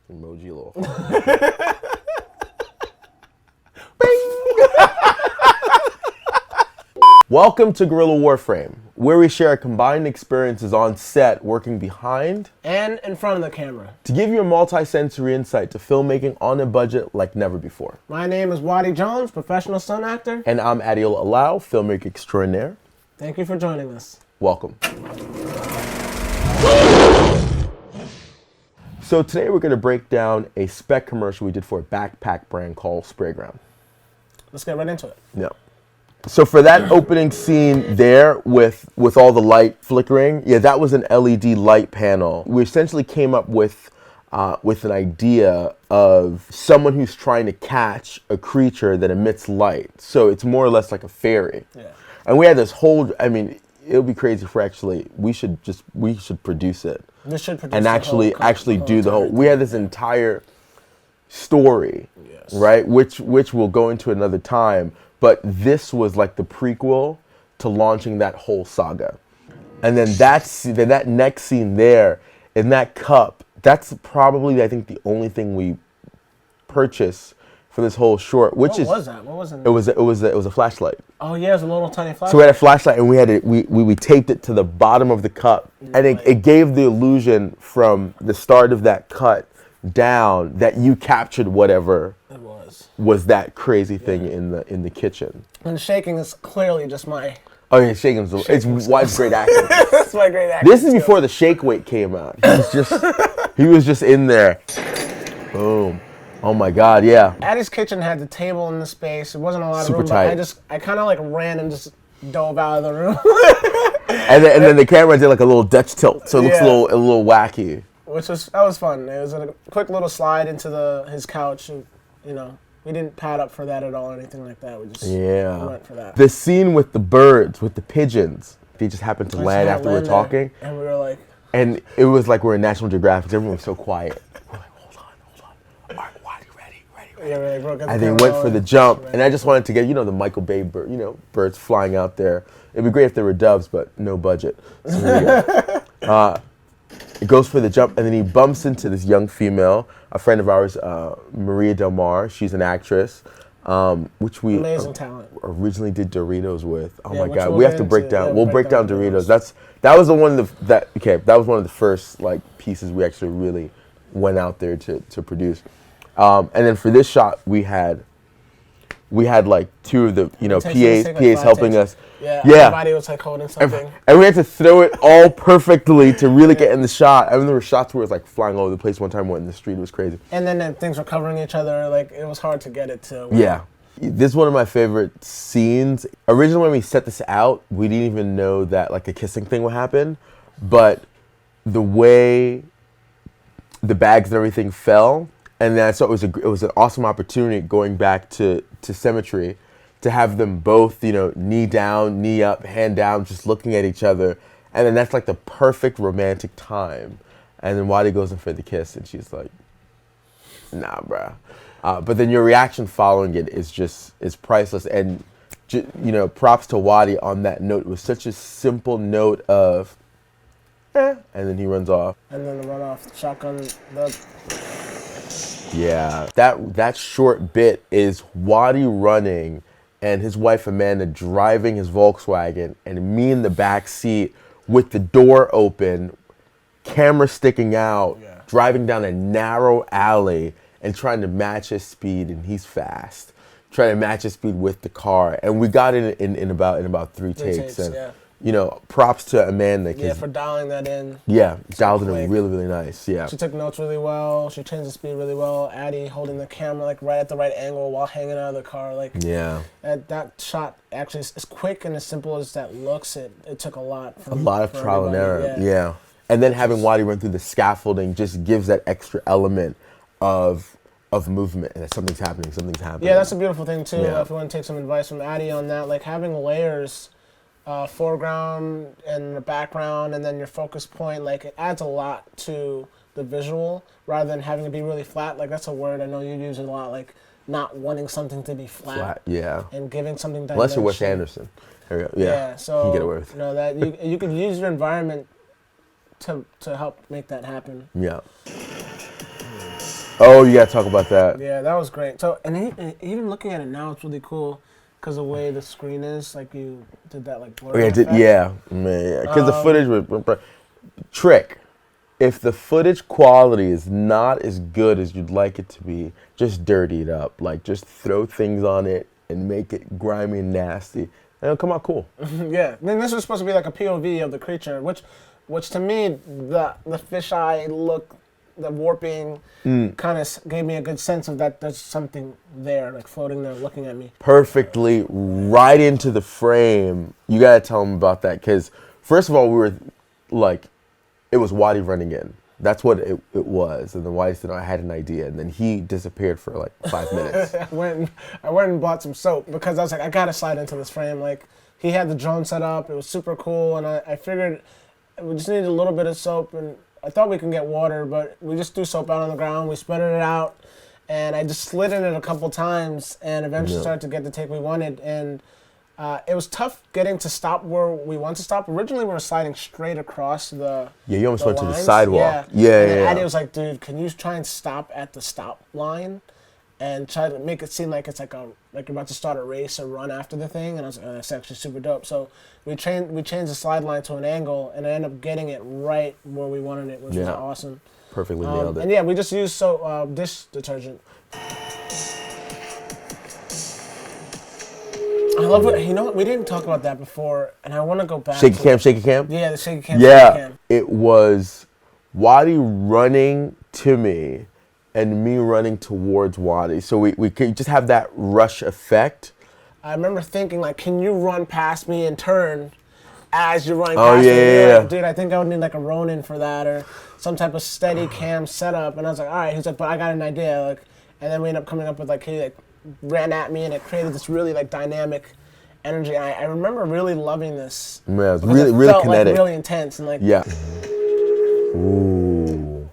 emoji a little. Welcome to Guerrilla Warframe, where we share our combined experiences on set, working behind and in front of the camera to give you a multi-sensory insight to filmmaking on a budget like never before. My name is Wadi Jones, professional stunt actor. And I'm Adeola Alao, filmmaker extraordinaire. Thank you for joining us. Welcome. So today we're going to break down a Spec commercial we did for a backpack brand called SPRAYGROUND. Let's get right into it. Yeah. So for that opening scene there with all the light flickering, yeah, that was an LED light panel. We essentially came up with an idea of someone who's trying to catch a creature that emits light. So it's more or less like a fairy. Yeah. And we had this whole, I mean, it would be crazy if we should produce it. We should produce and actually do the whole. We had this entire story, yes, right? Which we'll go into another time. But this was like the prequel to launching that whole saga. And then that next scene there in that cup, that's probably, I think, the only thing we purchased for this whole short. What was that? What was it? It was a flashlight. Oh yeah, it was a little tiny flashlight. So we had a flashlight and we taped it to the bottom of the cup. And it gave the illusion from the start of that cut down that you captured whatever was that crazy thing in the kitchen. And the shaking is clearly just my... Oh yeah, shaking. It's Why's great acting. That's my great acting. This is before the shake weight came out. He was just in there. Boom. Oh my God, yeah. Addie's kitchen had the table in the space. It wasn't a lot of room, tight. but I kind of like ran and just dove out of the room. and then the camera did like a little Dutch tilt, so it looks a little wacky. That was fun. It was a quick little slide into his couch, and we didn't pad up for that at all or anything like that. We just went for that. The scene with the birds, with the pigeons, they just happened to land after we were talking, and we were like, and it was like we're in National Geographic. Everyone was so quiet. We're like, hold on. All right, Wadi, ready. Yeah, we're like, and they went for the jump, and I just wanted to get the Michael Bay birds flying out there. It'd be great if they were doves, but no budget. So there you go. It goes for the jump, and then he bumps into this young female, a friend of ours, Maria Del Mar. She's an actress, which we amazing talent. Originally did Doritos with. Oh yeah, my God, we have to break down. We'll break down Doritos. That was one of the first like pieces we actually really went out there to produce. And then for this shot, we had like two of the PAs helping us. Yeah, everybody was like holding something. And we had to throw it all perfectly to really get in the shot. I mean, there were shots where it was like flying all over the place. One time we went in the street, it was crazy. And then things were covering each other, like it was hard to get it to. Yeah. This is one of my favorite scenes. Originally when we set this out, we didn't even know that like a kissing thing would happen. But the way the bags and everything fell, and then I saw it was an awesome opportunity going back to Symmetry to have them both, knee down, knee up, hand down, just looking at each other. And then that's like the perfect romantic time. And then Wadi goes in for the kiss and she's like, nah, bruh. But then your reaction following it is priceless. And, props to Wadi on that note. It was such a simple note of, and then he runs off. And then the run off, shotgun, Yeah, that short bit is Wadi running and his wife Amanda driving his Volkswagen and me in the back seat with the door open, camera sticking out, driving down a narrow alley and trying to match his speed, and he's fast. Trying to match his speed with the car, and we got it in about three takes. And props to Amanda. Yeah, for dialing that in. Yeah, dialed it in really, really nice. Yeah. She took notes really well. She changed the speed really well. Addie holding the camera like right at the right angle while hanging out of the car. Like that shot actually is quick and as simple as that looks. It took a lot. A lot of trial and error. Yeah. And then having Wadi run through the scaffolding just gives that extra element of movement, and that something's happening. Yeah, that's a beautiful thing too. Yeah. If you want to take some advice from Addie on that, like having layers. Foreground and the background and then your focus point, like it adds a lot to the visual rather than having to be really flat. Like that's a word I know you use a lot, like not wanting something to be flat. Yeah. And giving something dimension. Unless you're Wes Anderson. There we go. Yeah. So you get away with it. That you can use your environment to help make that happen. Yeah. Oh, you gotta talk about that. Yeah, that was great. So, and even looking at it now, it's really cool because the way the screen is, like you did that like blur effect. Yeah, man, yeah. Because the footage was trick. If the footage quality is not as good as you'd like it to be, just dirty it up. Like, just throw things on it and make it grimy and nasty, and it'll come out cool. Yeah. Then this was supposed to be like a POV of the creature, which to me, the fisheye look, the warping, kind of gave me a good sense of that there's something there, like floating there, looking at me. Perfectly right into the frame. You gotta tell them about that, because first of all, we were like, it was Wadi running in. That's what it was. And then Wadi said, I had an idea. And then he disappeared for like 5 minutes. I went and bought some soap because I was like, I gotta slide into this frame. Like, he had the drone set up. It was super cool. And I figured we just needed a little bit of soap. And I thought we could get water, but we just threw soap out on the ground. We spread it out. And I just slid in it a couple times and eventually started to get the take we wanted. And it was tough getting to stop where we want to stop. Originally, we were sliding straight across the you almost went lines. to the sidewalk. Yeah. And Adeola was like, dude, can you try and stop at the stop line and try to make it seem like it's like you're about to start a race or run after the thing? And I was like, oh, that's actually super dope. So we changed the slide line to an angle, and I ended up getting it right where we wanted it, which was awesome. Perfectly nailed it. And yeah, we just used dish detergent. I love it. You know what? We didn't talk about that before, and I want to go back. Shaky cam? Yeah, the shaky cam. Yeah, shaky cam. it was Wadi running to me and me running towards Wadi. So we could just have that rush effect. I remember thinking, like, can you run past me and turn as you're running Oh, past me? yeah. Like, dude, I think I would need like a Ronin for that or some type of steady cam setup. And I was like, all right. He's like, but I got an idea. Like, and then we ended up coming up with like, he like ran at me and it created this really like dynamic energy. I remember really loving this. Yeah, it was because really, it really felt, kinetic. Like, really intense and like. Yeah. Ooh.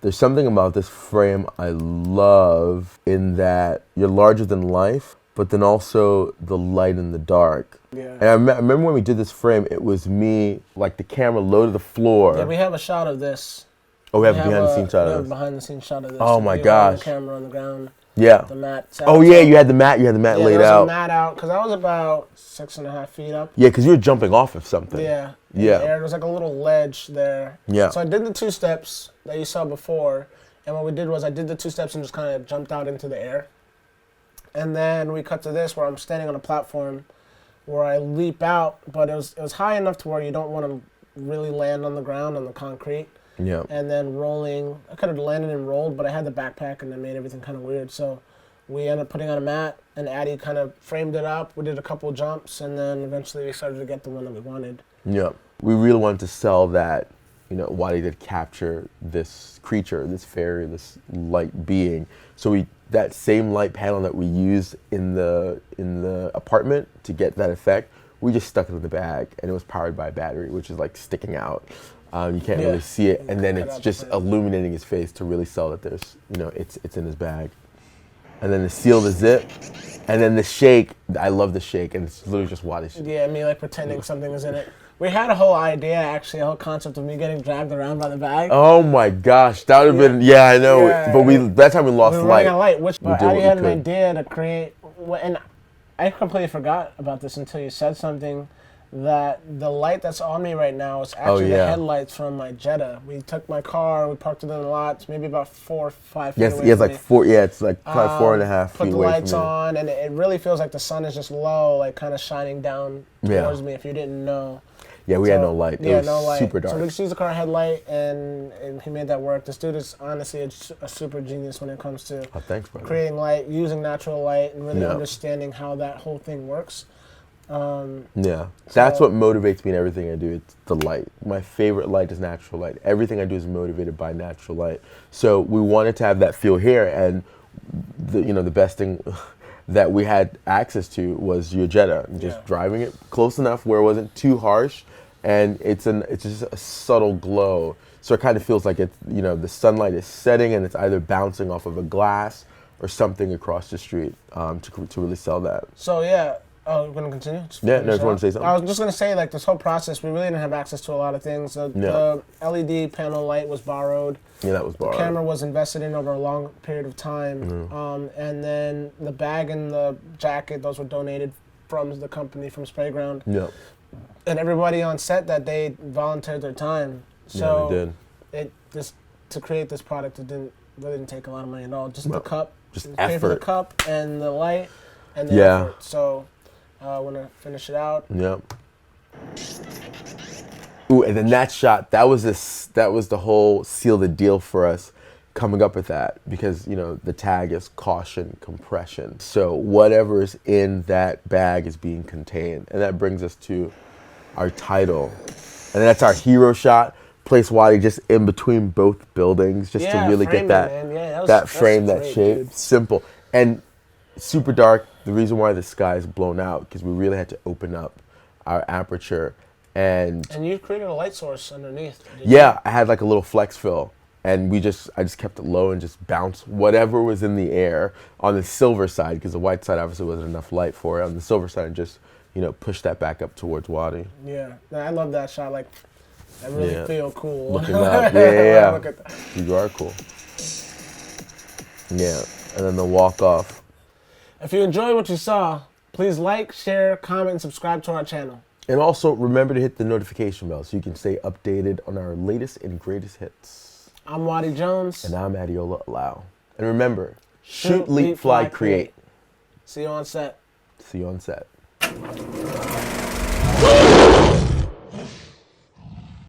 There's something about this frame I love in that you're larger than life, but then also the light and the dark. Yeah. And I remember when we did this frame, it was me, like the camera low to the floor. Yeah, we have a shot of this. Oh, we have a behind-the-scenes shot We of have a this. behind-the-scenes shot of this. Oh my gosh. The camera on the ground. Yeah. The mat. Oh yeah, you had the mat laid there out. was a mat out because I was about 6.5 feet up. Yeah, because you were jumping off of something. Yeah. Yeah. There was like a little ledge there. Yeah. So I did the 2 steps that you saw before, and what we did was I did the 2 steps and just kind of jumped out into the air. And then we cut to this where I'm standing on a platform where I leap out, but it was high enough to where you don't want to really land on the ground on the concrete. Yeah. And then rolling, I could have landed and rolled, but I had the backpack and that made everything kind of weird. So we ended up putting on a mat, and Addy kind of framed it up. We did a couple jumps, and then eventually we started to get the one that we wanted. Yeah. We really wanted to sell that, Wadi did capture this creature, this fairy, this light being. So that same light panel that we used in the apartment to get that effect, we just stuck it in the bag, and it was powered by a battery, which is like sticking out. You can't really see it, and then it's just illuminating his face to really sell that there's, it's in his bag. And then to seal the zip, and then the shake. I love the shake, and it's literally just Wadi's shake. Yeah, me like pretending something was in it. We had a whole idea, actually, a whole concept of me getting dragged around by the bag. Oh my gosh, that would have been, I know. Yeah. But that time we lost We were light. running out of light, but did what Addy we had an could. idea to create, and I completely forgot about this until you said something, that the light that's on me right now is actually the headlights from my Jetta. We took my car, we parked it in the lot, it's maybe about 4 or 5 feet away It's from like me. 4, it's like probably 4.5 feet Put the away lights from me. on, and it really feels like the sun is just low, like kind of shining down towards me if you didn't know. Yeah, we had no light. It was no light. super dark. So we just used the car headlight, and he made that work. This dude is honestly a super genius when it comes to Thanks, brother. creating light, using natural light, and really understanding how that whole thing works. That's what motivates me in everything I do. It's the light. My favorite light is natural light. Everything I do is motivated by natural light. So we wanted to have that feel here, and the best thing that we had access to was your Jetta. Just driving it close enough where it wasn't too harsh, and it's just a subtle glow. So it kind of feels like it's the sunlight is setting and it's either bouncing off of a glass or something across the street to really sell that. So yeah, Oh, we're gonna continue? Just Yeah, finish no, if it you want up? to say something. I was just gonna say, like, this whole process, we really didn't have access to a lot of things. The LED panel light was borrowed. Yeah, that was borrowed. The camera was invested in over a long period of time. And then the bag and the jacket, those were donated from the company, from SPRAYGROUND. Yeah. And everybody on set that day volunteered their time. So yeah, they did. it just to create this product, it didn't take a lot of money at all. Just the cup, just pay for the effort. cup and the light and the effort. So I want to finish it out. Yep. Ooh, and then that shot, that was the whole seal the deal for us coming up with that, because you know the tag is caution compression. So whatever is in that bag is being contained, and that brings us to our title, and then that's our hero shot. Place Wadi just in between both buildings, just to really get that frame, that shape. Dude. Simple and super dark. The reason why the sky is blown out, because we really had to open up our aperture. And you created a light source underneath. Yeah, I had like a little flex fill, and I just kept it low and just bounced whatever was in the air on the silver side, because the white side obviously wasn't enough light for it. On the silver side, and just push that back up towards Wadi. Yeah, I love that shot. Like, I really feel cool. Looking up, yeah. Look at that. You are cool. Yeah, and then the walk off. If you enjoyed what you saw, please like, share, comment, and subscribe to our channel. And also remember to hit the notification bell so you can stay updated on our latest and greatest hits. I'm Wadi Jones. And I'm Adeola Alao. And remember, shoot, leap, fly, create. See you on set. See you on set.